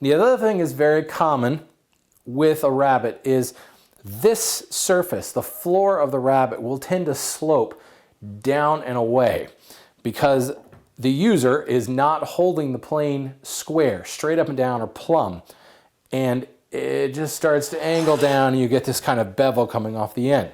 The other thing is very common with a Rabbet is this surface, the floor of the Rabbet, will tend to slope down and away because the user is not holding the plane square, straight up and down or plumb, and it just starts to angle down and you get this kind of bevel coming off the end.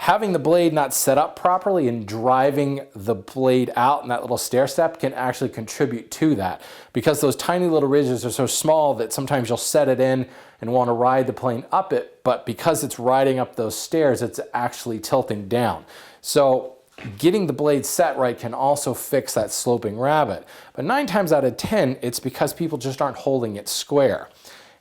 Having the blade not set up properly and driving the blade out in that little stair step can actually contribute to that, because those tiny little ridges are so small that sometimes you'll set it in and want to ride the plane up it, but because it's riding up those stairs, it's actually tilting down. So getting the blade set right can also fix that sloping Rabbet. But 9 times out of 10, it's because people just aren't holding it square.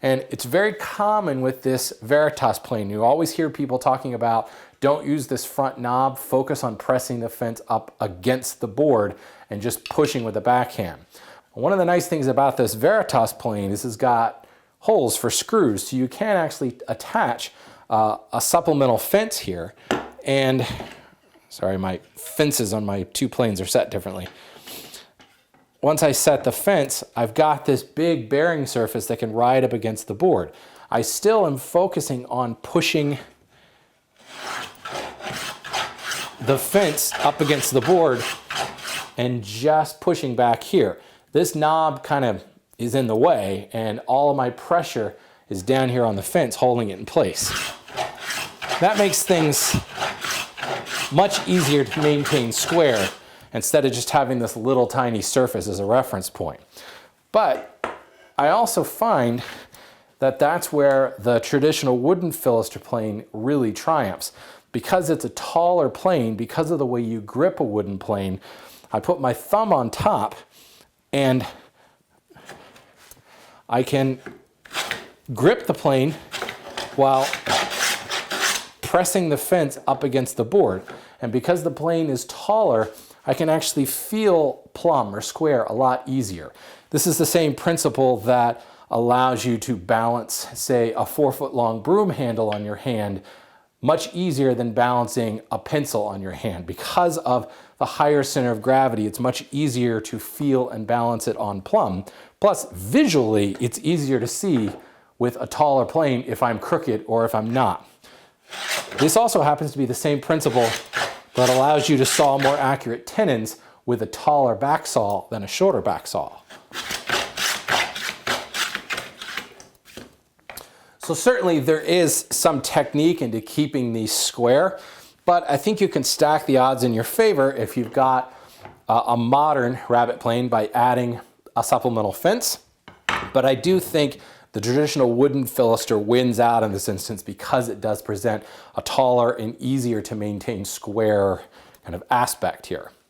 And it's very common with this Veritas plane. You always hear people talking about, don't use this front knob, focus on pressing the fence up against the board and just pushing with the backhand. One of the nice things about this Veritas plane is it's got holes for screws, so you can actually attach a supplemental fence here. And, sorry, my fences on my 2 planes are set differently. Once I set the fence, I've got this big bearing surface that can ride up against the board. I still am focusing on pushing the fence up against the board and just pushing back here. This knob kind of is in the way and all of my pressure is down here on the fence holding it in place. That makes things much easier to maintain square instead of just having this little tiny surface as a reference point. But I also find that that's where the traditional wooden Philister plane really triumphs. Because it's a taller plane, because of the way you grip a wooden plane, I put my thumb on top and I can grip the plane while pressing the fence up against the board. And because the plane is taller, I can actually feel plumb or square a lot easier. This is the same principle that allows you to balance, say, a 4-foot-long broom handle on your hand much easier than balancing a pencil on your hand. Because of the higher center of gravity, it's much easier to feel and balance it on plumb. Plus, visually, it's easier to see with a taller plane if I'm crooked or if I'm not. This also happens to be the same principle that allows you to saw more accurate tenons with a taller back saw than a shorter back saw. So certainly there is some technique into keeping these square, but I think you can stack the odds in your favor if you've got a modern Rabbet plane by adding a supplemental fence. But I do think the traditional wooden Philister wins out in this instance because it does present a taller and easier to maintain square kind of aspect here.